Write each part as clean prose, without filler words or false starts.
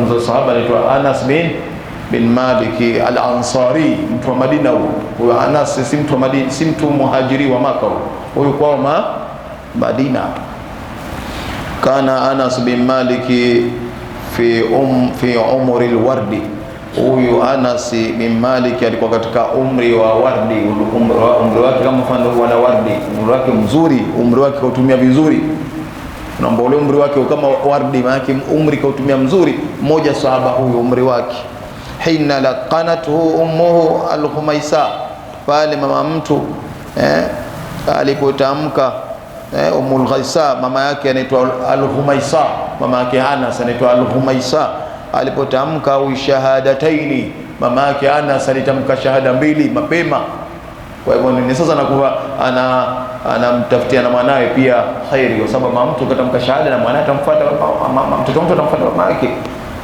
Kuna sahaba anaitwa Anas bin Malik al-Ansari, mtu wa Madina huyo. Anas si mtu wa Madina, si mtu muhajiri wa Maka huyo, kwao Madina. Kana Anas bin Malik fi umri al-wardi. Huyu Anas bin Malik alikuwa katika umri wa wardi, umri wake kama mfano wa wardi, umri wake mzuri, umri wake kautumia vizuri. Naomba ule umri wake kama wardi, maana umri kautumia mzuri. Mmoja sahaba huyu umri wake, hina laqanathu ummuhu al-Khumaisa, pale mama mtu alipotamka Ummul Ghaisa, mama yake anaitwa al-Khumaisa, mama yake Anas anaitwa al-Khumaisa. Alipotamka au shahadataini, mama yake Anas alitamka shahada mbili mapema. Kwa hivyo ni sasa anakuwa anamtafutia na mwanae pia khairi, kwa sababu mama mtu katamka shahada na mwanae atamfuata, mtoto mtu atamfuata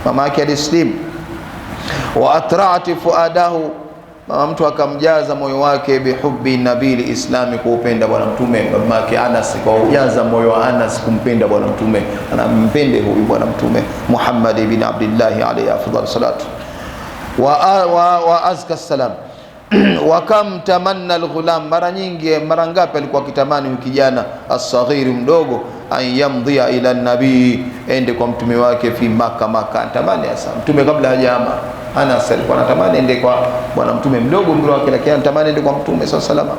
mama yake alislim. Wa atra'ati fuadahu, mama mtu akamjaza moyo wake bihubbi nabii islami, kuupenda bwana mtume. Mama yake Anas kwa ujaza moyo wa Anas kumpenda bwana mtume, anampende huyu bwana mtume Muhammad ibn Abdullah alayhi afdal salatu wa azka salam. Wa kam tamanna al-ghulam, mara nyingi, mara ngapi alikuwa akitamani huyu kijana as-saghir mdogo, an yamdhiya ila nabii, ende kwa mtume wake fi Maka. Tamani hasa mtume kabla hajama, Anas alikuwa anatamani ende kwa bwana mtume mdogo umri wake, lakini anatamani ende kwa mtume sallallahu.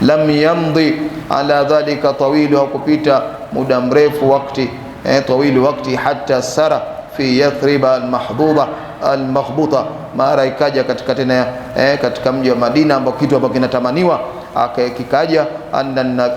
Lam yamdhi ala dhalika tawil, hakupita muda mrefu wakati tawili wakati, hatta sara fi Yathrib al-mahdhuba al-maghbuta, mara ikaja katika tena katika mji wa Madina ambao kitu hapo kinatamaniwa, akikaja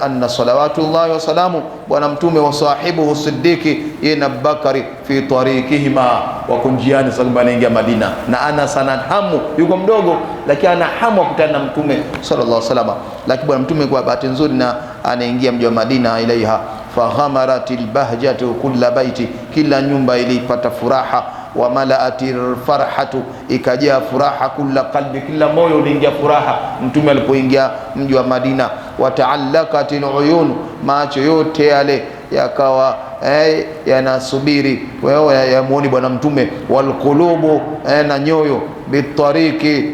anna salawatullahi wa salamu, bwana mtume wa sahibuhu Siddiqi ibn Abubakari fi tariqihima, wa kunjiani sababu anaingia Madina, na ana sana hamu, yuko mdogo lakini ana hamu kukutana na mtume sallallahu alaihi wasallam. Lakini bwana mtume kwa bahati nzuri na anaingia mji wa Madina, ilaiha faghamaratil bahjatu kulla baiti, kila nyumba ilipata furaha, wa malaatir farhatu, ikajaa furaha, kulla qalbi, kila moyo uliingia furaha mtume alipoingia mji wa Madina. Wa ta'allaqatil uyun, macho yote yale yakawa yanasubiri wewe yamuone bwana mtume. Wal qulubu, na nyoyo, bitariki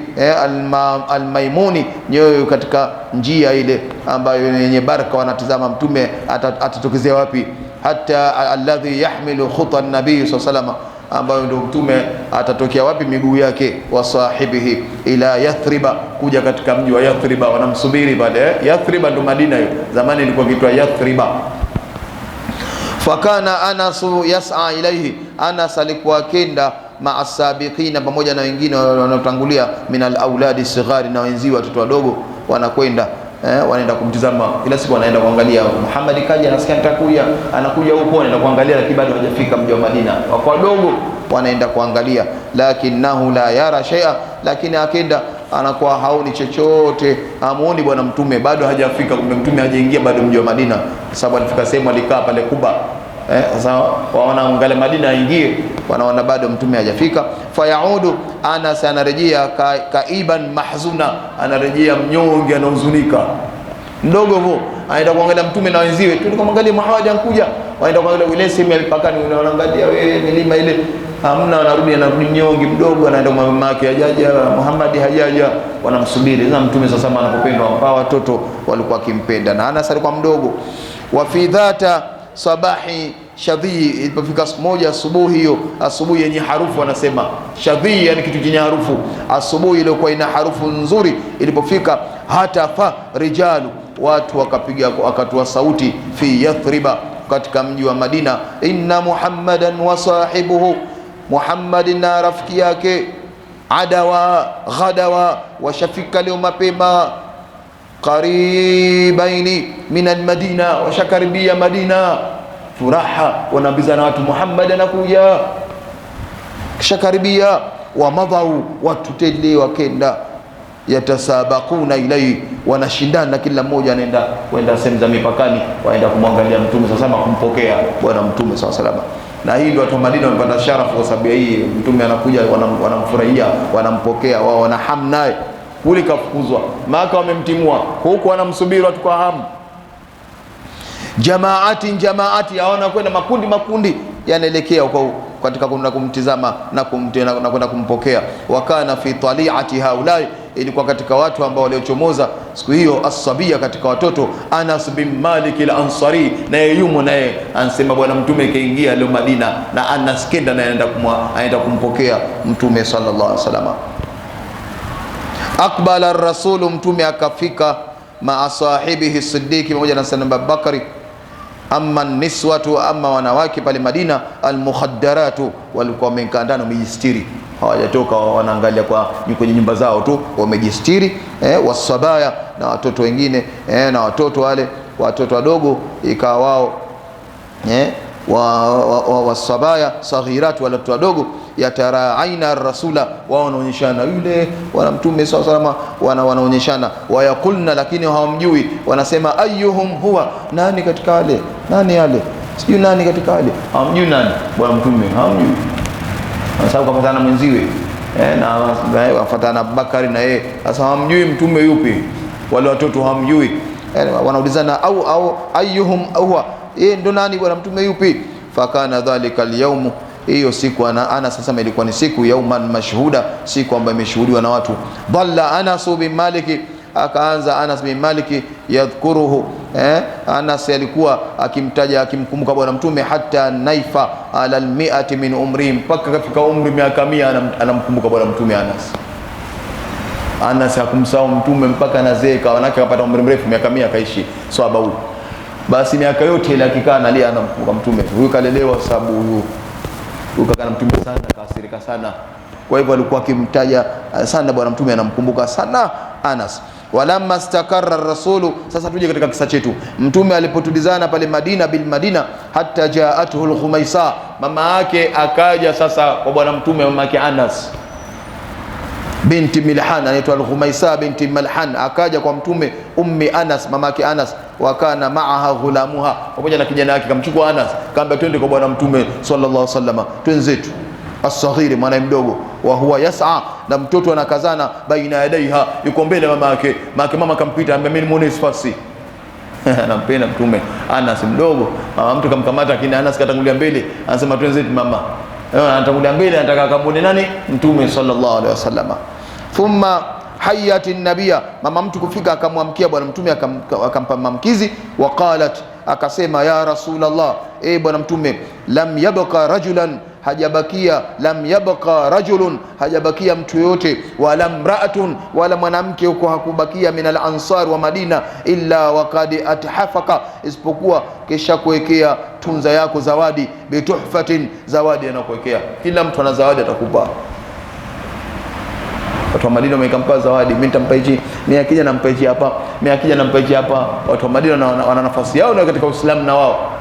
almaimuni, nyoyo katika njia ile ambayo yenye baraka, wanatazama mtume atatokezea wapi. Hatta alladhi yahmilu khuta an-nabii sallallahu alayhi wasallam, ambayo ndio mtume atatokea wapi, miguu yake, wa sahibihi ila Yathriba, kuja katika mji wa Yathriba, wanamsubiri pale. Yathriba ndo Madina hiyo, zamani ilikuwa kiitwa Yathriba. Fakana Anasu yas'a ilaihi, Anas alikuwa kenda ma'a sabiqina, pamoja na wengine wanaotangulia, min al-auladi sighari, na wenziwa watoto wadogo, wanakwenda wanaenda kumtizama kila siku, wanaenda kuangalia Muhammad kaja, nasikia nitakuja, anakuja huko, wanaenda kuangalia, lakini bado hajafika mji wa Madina, wako wadogo wanaenda kuangalia. Lakinahu la yara shay'a, lakini akenda anakuwa haoni chochote, hamuoni bwana mtume, bado hajafika, kumbe mtume hajaingia bado mji wa Madina, kwa sababu alifika sehemu alikaa pale Kuba. Sasa wanaangalia Madina aingie, wanaona bado mtume hajafika. Fayaudu Anas, anarejea kaiban mahzuna, anarejea mnyonge, anahuzunika, mdogo huo, anaenda kuangalia mtume na wenziwe, tulikomwangalia Muhammad anakuja, wanaenda kuangalia ile sehemu ya mipakani, wanaangalia milima ile, hamna, anarudi mnyonge mdogo, anaenda kwa mama yake, hajaja Muhammad, hajaja, wanamsubiri. Na mtume sasa anapopendwa, kwa watoto walikuwa kimpenda, na Anas alikuwa mdogo. Wa fi dhata sabahi shadhi, ilipofika siku moja asubuhi, hiyo asubuhi yenye harufu, wanasema shadhi yani kitu chenye harufu, asubuhi iliyokuwa ina harufu nzuri ilipofika, hata fa rijalu, watu wakapiga wakatoa sauti, fi Yathriba, katika mji wa Madina, inna Muhammadan wa sahibuhu, Muhammad na rafiki yake, adawa ghadawa, washafika leo mapema, qaribaini min al-Madina, washakaribia Madina, furaha, wanaambizana watu Muhammad anakuja, kishakaribia. Wa madhau, watu tele wakenda, yatasabaquna ilai, wanashindana, kila mmoja anaenda kwenda sehemu za mipakani, waenda kumwangalia mtume sasa, kumpokea bwana mtume sallallahu. Na hii ndio watu wa Madina wamepata sharafu kwa sababu hii, mtume anakuja, wanamfurahia, wanampokea, wao wana hamu naye. Kule kafukuzwa Maka, wamemtimua, huko wanamsubiri watu kwa hamu. Jamaati, aona kwenda makundi yanaelekea katika kwenda kumtizama na kwenda kumpokea. Wakana fi taliati haulai, ilikuwa katika watu ambao waliochomoza siku hiyo asabia, katika watoto Anas bin Malik al-Ansari, naye yumo, naye anasema bwana mtume kaingia leo Madina na Anas kenda na anaenda kumpokea mtume sallallahu alaihi wasallam. Aqbala ar-rasul, mtume akafika maa sahibihi Siddiq, pamoja na Sayyidina Abubakari. Amma niswatu, amma wanawake pale Madina, almukhaddaratu, walikuwa wamekaa ndani wamejistiri, hawajatoka, wanaangalia kwenye nyumba zao tu, wamejistiri. Wasabaya, na watoto wengine, na watoto wale watoto wadogo, ikawa wao wasabaya saghiratu, wale watoto wadogo, yataraaina rasula, wao wanaonyeshana yule wana mtume sallallahu alaihi wanaonyeshana, wayakulna, lakini hawamjui, wanasema ayyuhum huwa, nani katika wale, nani yale, sijui nani katika wale, hawamjui nani bwana mtume, hawamjui, sababu kafatana mwenziwe na wafatana Abubakari na yeye, sasa hawamjui mtume yupi, wale watoto hawamjui, wanaulizana au ayyuhum huwa, ndo nani bwana mtume yupi. Fakana dhalika al-yawm, hiyo siku Anas sasa ilikuwa ni siku yauman mashhuda, siku ambayo imeshuhudiwa na watu. Dhalla Anas bin Malik, akaanza Anas bin Malik yadhkuruhu, Anas alikuwa akimtaja, akimkumbuka bwana mtume, hata naifa ala al-100 min umri, mpaka kafika umri miaka 100 anamkumbuka bwana mtume. Anas hakumsahau mtume mpaka anazeeka, wanake akapata umri mrefu, miaka 100 akaishi sahaba huyu. Basi miaka yote ile akikaa analia, anamkumbuka mtume. Huyu kalelewa sababu huyu kaka na mtume sana, kaasirika sana, kwa hivyo alikuwa akimtaja sana bwana mtume, anamkumbuka sana Anas. Walamma istakarra rasulu, sasa tuje katika kisa chetu. Mtume alipotulizana pale Madina, bil Madina, hatta jaatuhu al-Khumaisa, mama yake akaja sasa kwa bwana mtume, mama yake Anas binti Milhan, anaitwa al-Khumaisa binti Milhan, akaja kwa mtume, ummi Anas, mama yake Anas. Wakana maaha ghulamuha, pamoja na kijana wake, kamchukua Anas, kaambia twende kwa bwana mtume sallallahu alaihi wasallam, twenzetu. As-saghiri, mwana mdogo, wa huwa yas'a, na mtoto anakazana, baina yadaiha, yuko mbele mama yake. Mama kampita, ambaye mimi muone sifasi anampenda mtume. Anas mdogo, mama mtu kamkamata, kina Anas katangulia mbele, anasema twenzetu mama, anatangulia mbele, anataka akamwone nani? Mtume sallallahu alaihi wasallam. Thumma hayati nabia, mama mtu kufika, akamwamkia bwana mtume, akampa mamkizi. Waqalat, akasema ya Rasulullah, bwana mtume, lam yabqa rajulan, hajabakia, lam yabqa rajulun, hajabakia mtu yote, wala mraatun, wala mwanamke huko hakubakia, min al-ansar wa Madina, illa waqad athafaka, isipokuwa kisha kuwekea tunza yako zawadi, bituhfatin, zawadi anakuwekea. Kila mtu ana zawadi atakupa. Watu wa Madina wamekampa zawadi, mimi nitampa hichi, mimi akija nampa hichi hapa, mimi akija nampa hichi hapa. Watu wa Madina wana nafasi yao na katika Uislamu, na wao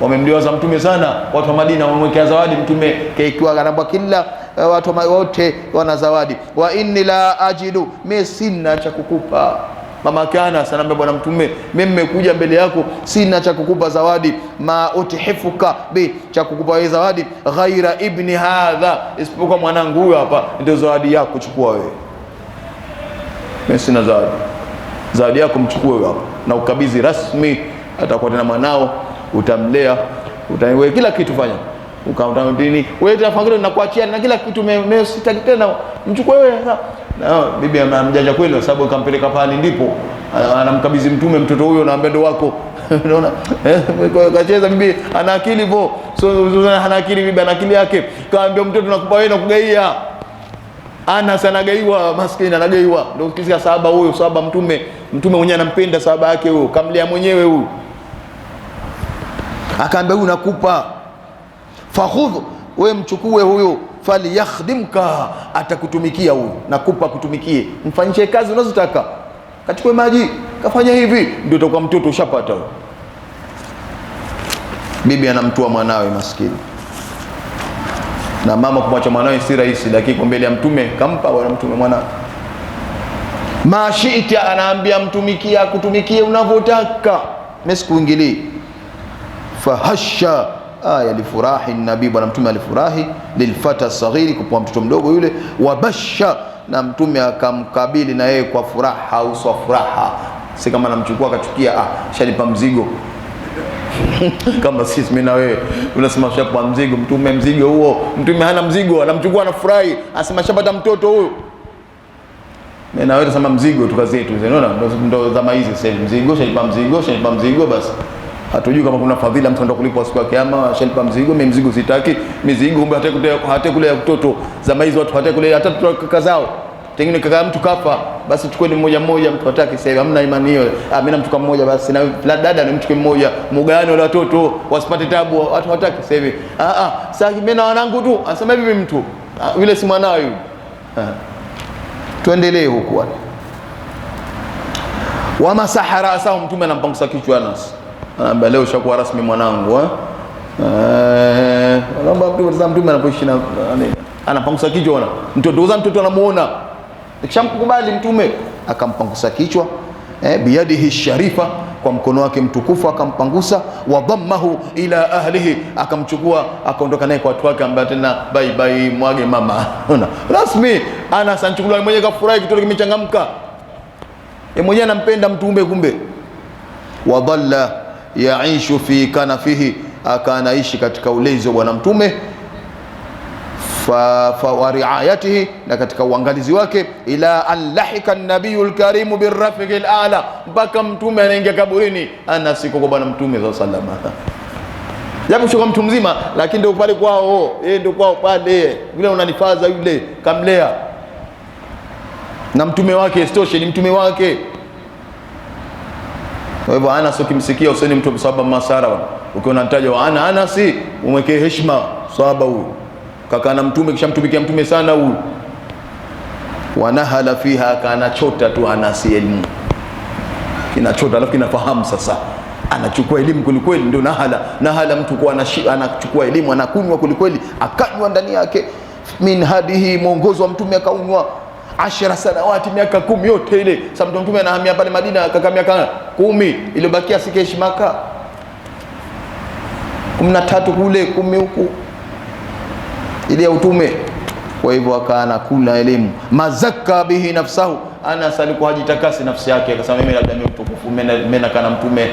wamemliwaza mtume sana. Watu wa Madina wamemwekea zawadi mtume, kaikiwa anaambia kila watu wote wana zawadi. Wa inni la ajidu, mimi sina cha kukupa. Mama kana sanambia bwana mtume, mimi nimekuja mbele yako, sina cha kukupa zawadi, ma utihifuka bi, cha kukupa wewe zawadi, ghaira ibni hadha, isipokuwa mwanangu huyu hapa, ndio zawadi yako, chukua wewe. Mimi sina zawadi, zawadi yako mchukue wewe hapa, na ukabidhi rasmi. Atakuwa tena mwanao, utamlea, utawewe kila kitu, fanya ukamtandini wewe, tafakari na kuachia na kila kitu, mimi sitaki tena, mchukue wewe. Na bibi amjanja kweli, sababu kampeleka pale, ndipo anamkabidhi mtume mtoto huyo, na ndo wako unaona, kacheza bibi, ana akili hivyo, so ana akili bibi, ana akili yake. Kaambia mtoto nakupa wewe na kugaia. Anas anagaiwa, maskini anagaiwa. Ndio ukisikia sahaba huyo, sahaba mtume mwenyewe anampenda sahaba yake huyo, kamlea mwenyewe huyo. Akaambia huyu nakupa, fakhudh, wewe mchukue huyo, fali yakhdimka, atakutumikia huyu, nakupa kutumikie, mfanyishe kazi unazotaka, kachukue maji, kafanya hivi, ndio utakuwa mtoto ushapata huyo. Bibi anamtua mwanawe maskini, na mama kumwacha mwanawe si rahisi, lakini mbele ya mtume kampa bwana mtume mwanawe. Mashita, anaambia mtumikia, kutumikie unavyotaka, mimi sikuingilii. Fahasha, yalifurahi nabii, bwana mtume alifurahi, lilfata saghiri, kwa mtoto mdogo yule. Wabasha, na mtume akamkabili na yeye kwa furaha, uso wa furaha, si kama anamchukua akachukia, shalipa mzigo Kama sisi mimi na wewe tunasema shapa mzigo, mtume mzigo huo, mtume hana mzigo, anamchukua anafurahi, asema shapata mtoto huyo. Mimi na wewe tunasema mzigo tu kazi yetu, unaona ndo zama hizi sasa, mzigo shalipa mzigo, shalipa mzigo basi. Hatujui kama kuna fadhila mtu ndo kulipwa siku ya kiyama, shalipa mzigo, mimi mzigo sitaki, mizigo kumbe hata kule mtoto zama hizi watu hata kule hata kaka zao. Tengine kaka mtu kafa, basi chukueni mmoja mmoja, mtu hataki sasa, hamna imani hiyo. Mimi namchukua mmoja basi, na dada nimchukue mmoja, mugane wale watoto wasipate tabu, watu hataki sasa hivi. Sasa mimi na wanangu tu, asema hivi mtu yule si mwanao yule. Tuendelee huko. Wa masahara asao, mtume anampangusa kichwa Anas. Anambia leo shakuwa rasmi mwanangu, naomba mtume anapoishi na anapangusa kichwa, mtoto anamuona. Kishamkubali mtume akampangusa kichwa biyadihi sharifa, kwa mkono wake mtukufu akampangusa. Wa dhammahu ila ahlihi, akamchukua akaondoka naye kwa watu wake, ambaye tena bye bye mwage mama. Unaona rasmi Anas anchukuliwa mwenyewe, kafurahi, kitoto kimechangamka, yeye mwenyewe anampenda mtume. Kumbe wa dhalla yaishu fi kanafihi, akanaishi katika ulezi wa bwana mtume, wa riayatihi, na katika uangalizi wake, ila an lahika an-nabiyul karimu birrafiqil a'la, mpaka mtume anaingia kaburini Anas kwa bwana mtume sallallahu alaihi wasallam. Japo sio mtu mzima, lakini ndio pale kwao, yeye ndio kwao pale, vile unanifaza yule kamlea na mtume wake, stoshe ni mtume wake. Kwa hivyo Anas ukimsikia useni mtu sababu masara, ukiona nataja wa Anas umwekee heshima, sahaba huyu kaka na mtume, kisha mtumikia mtume sana huyu. Wanahala fiha, kana chota tu Anas elimu, kinachota alafu kinafahamu. Sasa anachukua elimu kulikweli, ndio nahala mtu kwa anachukua elimu, anakunywa kulikweli, akanywa ndani yake. Min hadihi, mwongozo wa mtume akaunywa. 10 sanawati, miaka 10 yote ile. Sababu mtume anahamia pale Madina kaka miaka 10, iliyobakia sikeshi Maka 13 kule 10 huku ile ya utume. Kwa hivyo akaana kula elimu. Mazaka bihi nafsahu, Anas alikuwa hajitakasi nafsi yake, akasema mimi labda mimi mtukufu, mimi nakana mtume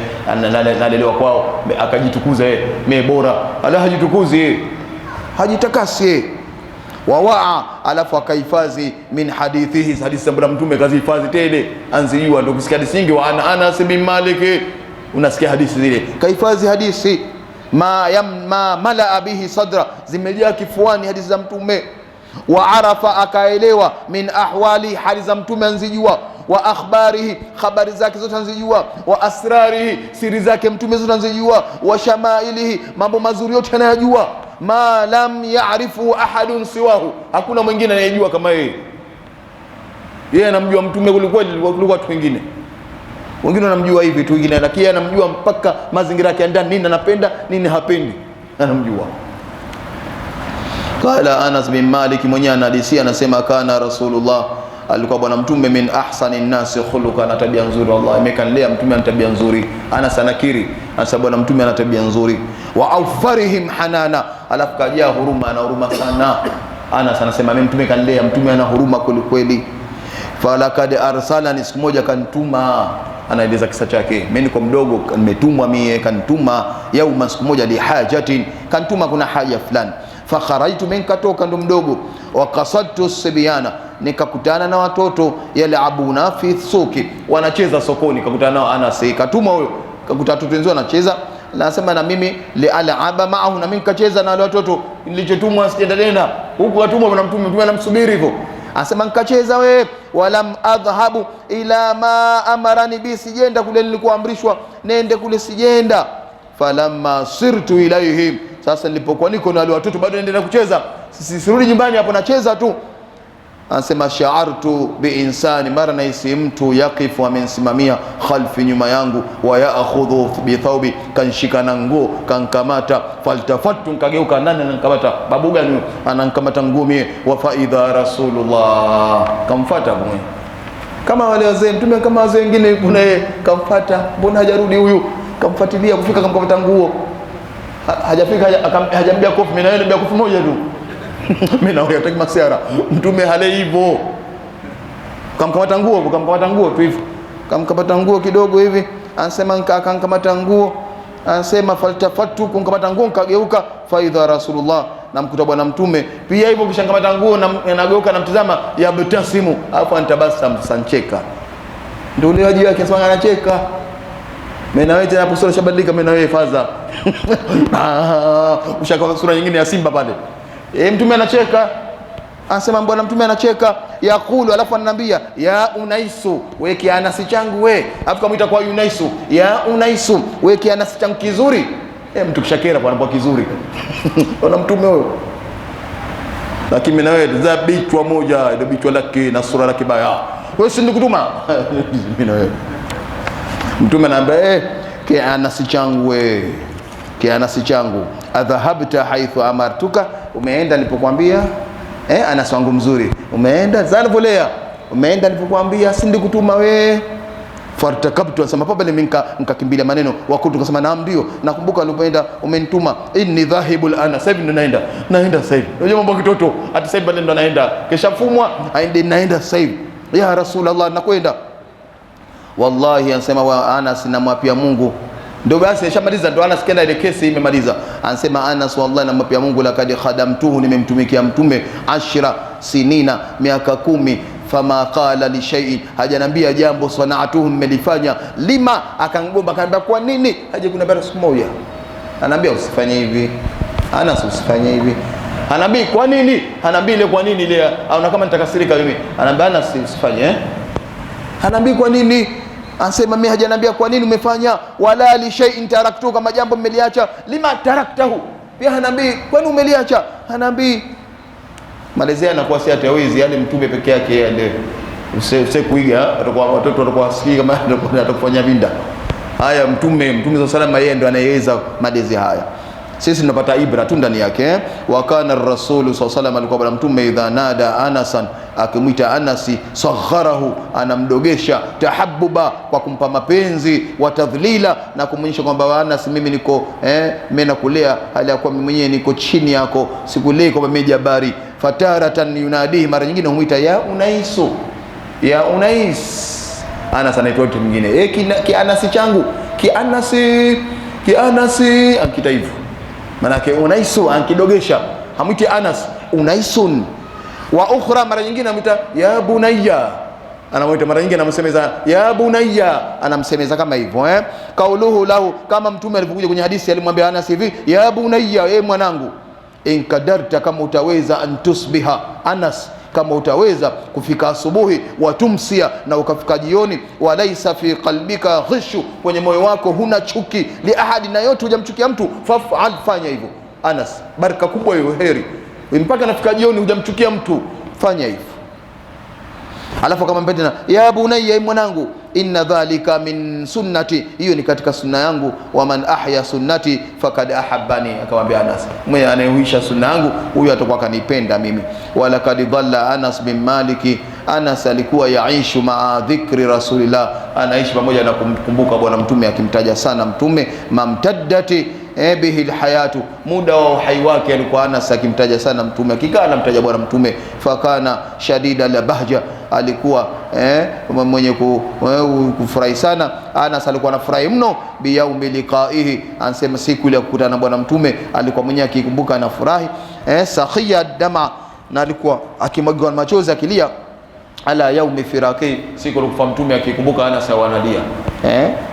nalelewa kwao, akajitukuza yeye, mimi bora. Ala hajitukuzi yeye, hajitakasi. Wawaa, alafu akahifadhi min hadithihi, hadithi za mtume kazihifadhi tele, anzijua. Ndio kusikia hadithi nyingi, wa Anas bin Malik, unasikia hadithi zile, kahifadhi hadithi. Ma malaa bihi sadra, zimejaa kifuani hadithi za mtume. Wa arafa, akaelewa, min ahwali, hali za mtume anzijua. Wa akhbarihi, habari zake zote anzijua. Wa asrarihi, siri zake mtume zote anzijua. Wa shamailihi, mambo mazuri yote anayajua. Ma lam ya'rifu ahadun siwahu, hakuna mwingine anayejua kama yeye. Yeye anamjua mtume kuliko watu wengine. Wengine wanamjua hivi tu, wengine lakini yeye anamjua mpaka mazingira yake ndani, nini anapenda, nini hapendi, anamjua. Qala Anas bin Malik mwenyewe anadisia, anasema kana Rasulullah, alikuwa bwana mtume, min ahsani nasi khuluqa, ana tabia nzuri. Allah amekanlea mtume ana tabia nzuri. Anas anakiri, anasema bwana mtume ana tabia nzuri. Wa awfarihim hanana, alafu kajaa huruma, ana huruma sana. Anas anasema mimi mtume kanlea, mtume ana huruma kweli kweli. Falakad arsalani, siku moja kanituma. Anaeleza kisa chake, mimi niko mdogo, nimetumwa mie, kanituma yauma, siku moja, li hajatin, kanituma kuna haja fulani. Fa kharaitu, mimi katoka ndo mdogo. Wa qasadtu sibyana, nikakutana na watoto, yalabuna fi suki, wanacheza sokoni, kakutana nao. Anas katuma huyo, kakuta watoto wenzao wanacheza, nasema na mimi li alaba ma'ahu, na mimi nikacheza na wale watoto. Nilichotumwa sijaenda tena huku, katumwa na mtume anamsubiri hivyo. Anasema nikacheza wewe, walam adhhabu ila ma amarani bi, sijenda kule nilikuamrishwa nende kule, sijenda. Falamma sirtu ilaihim, sasa nilipokuwa niko na wale watoto bado naendelea kucheza, sirudi nyumbani hapo nacheza tu. Anasema sha'artu bi insani, mara naisi mtu yaqifu, amensimamia, khalfi, nyuma yangu, wa ya'khudhu bi thawbi, kanshika na nguo, kankamata. Faltafattu, nkageuka, nani ananikamata? Babu gani ananikamata nguo mie? Wa faidha Rasulullah, kamfuata mwe kama wale wazee mtume, kama wazee wengine, kuna yeye kamfuata, mbona hajarudi huyu? Kamfuatilia kufika, kamkamata nguo, hajafika, hajambia kofi, mimi na yeye nambia kofi moja tu. Mimi na wewe hataki masiara, mtume hale hivyo. Kamkamata nguo tu hivyo, kamkamata nguo kidogo hivi, anasema akamkamata nguo, Anasema faltafatu, kunkamata nguo nikageuka, faidha Rasulullah, namkuta bwana mtume pia hivyo, kishangamata nguo na nageuka namtazama, yabtasimu, afa antabasam, sancheka. Ndio leo aje yake sasa anacheka. Mimi na wewe tena hapo sura shabadilika, mimi na wewe faza. Ushaka sura nyingine ya simba pale. Mtume anacheka. Anasema bwana mtume anacheka, yakulu, alafu ananiambia ya Unaisu, wewe kianasi changu we. Alafu kumuita kwa Unaisu, ya Unaisu, wewe kianasi changu kizuri. Mtu kishakera kwa anapo kizuri. Ona mtume huyo. Lakini na wewe za bichwa moja, ndio bichwa lake na sura lake baya. Wewe si ndikutuma. Mimi na wewe. Mtume anambia kianasi changu we. Kianasi changu, adhahabta haithu amartuka, umeenda nilipokuambia. Anas wangu mzuri, umeenda zalvolea, umeenda nilipokuambia, si ndikutuma we. Fartakabtu, asema pale nikakimbilia maneno, wakutu kasema naam ndio nakumbuka ulipoenda umenituma, inni dhahibul ana, sasa hivi naenda sasa hivi. Unajua mambo kitoto, hata sasa hivi ndo naenda, kesha fumwa naenda sasa hivi, ya Rasulullah nakwenda. Wallahi anasema wa Anas, namwapia Mungu, ndio basi shamaliza, ndo Anas kenda ile kesi imemaliza. Anasema Anas, wallahi namwapia Mungu, lakad khadamtuhu, nimemtumikia mtume 10 sinina, miaka 10, fama qala li shay'in, hajanambia jambo, sana'atuhu, mmelifanya, lima, akangomba akaniambia kwa nini, haje kuna bara siku moja anambia usifanye hivi, Anas usifanye hivi, anabii kwa nini, anabii ile kwa nini ile, au kama nitakasirika mimi, anaambia Anas usifanye, anabii kwa nini. Anasema mimi hajanambia kwa nini umefanya, wala li shay'in taraktu, kama jambo mmeliacha, lima taraktahu, pia hanabii kwa nini umeliacha, hanabii. Malezea anakuwa si atawizi, yani mtume peke yake yeye ndio usikuiga, atakuwa watoto watakuwa wasikii kama atakufanya vinda haya. Mtume sallallahu alaihi yeye ndio anayeweza malezi haya, sisi tunapata ibra tu ndani yake. Wa kana ar-rasul sallallahu alaihi wasallam, alikuwa bwana mtume idha nada Anasan, akimwita Anasi, sagharahu, anamdogesha, tahabbuba, kwa kumpa mapenzi, wa tadhlila, na kumwonyesha kwamba Anas, mimi niko mimi nakulea hali ya kuwa mimi mwenyewe niko chini yako, sikulei kwamba mimi jabari. Fataratan yunadihi, mara nyingine humwita ya Unaisu, ya Unais. Anas anaitwa mtu mwingine, kianasi changu, kianasi akita hivyo, manake Unaisu ankidogesha, hamwiti Anas, Unaisun. Wa ukhra, mara nyingine anamwita ya bunayya, anamwita mara nyingine anamsemeza ya bunayya, anamsemeza kama hivyo kauluhu lahu, kama mtume alivyokuja kwenye hadithi alimwambia Anas hivi, ya bunayya, mwanangu, in kadarta, kama utaweza, antusbiha Anas, kama utaweza kufika asubuhi, watumsia, na ukafika jioni, walaisa fi qalbika ghishu, kwenye moyo wako huna chuki, li ahadi, na yote hujamchukia mtu, faf'al, fanya hivyo Anas, baraka kubwa hiyo, heri mpaka nafika jioni hujamchukia mtu, fanya hivyo. Alafu kama mpenda ya bunayya, mwanangu, inna dhalika min sunnati, hiyo ni katika sunna yangu, wa man ahya sunnati fakad ahabbani, akamwambia Anas, mwenye anayehuisha sunna yangu huyo atakuwa kanipenda mimi. Wala kad dhalla Anas bin Maliki, Anas alikuwa yaishu maa dhikri Rasulillah, anaishi pamoja na kumkumbuka bwana mtume, akimtaja sana mtume, mamtaddati bihi alhayatu, muda wa uhai wake alikuwa Anas akimtaja sana mtume, akikaa anamtaja bwana mtume. Fakana shadida la bahja, alikuwa mwenye kufurahi sana. Anas alikuwa anafurahi mno bi yaumi liqaihi, anasema siku ile kukutana na bwana mtume alikuwa mwenye akikumbuka anafurahi. Sakhiya dama, na alikuwa akimwaga machozi akilia, ala yaumi firaqi, siku ile mtume akikumbuka Anas analia,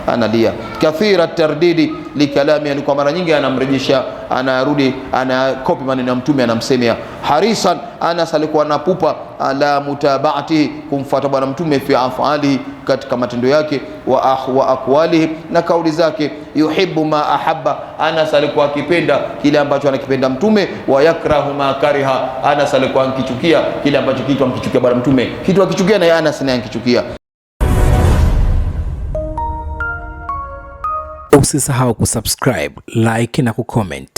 analia. Kathira tardidi likalami, alikuwa mara nyingi anamrejesha, anarudi, anakopi maneno ya mtume, anamsemea. Harisan, Anas alikuwa anapupa ala mutabaatihi, kumfuata bwana mtume, fi afalihi, katika matendo yake, wa aqwalihi, na kauli zake. Yuhibbu ma ahabba, Anas alikuwa akipenda kile ambacho anakipenda mtume, wa yakrahu ma kariha, Anas alikuwa akichukia kile ambacho kitu amkichukia bwana mtume, kitu akichukia na Anas naye ankichukia. Usisahau kusubscribe, like na kucomment.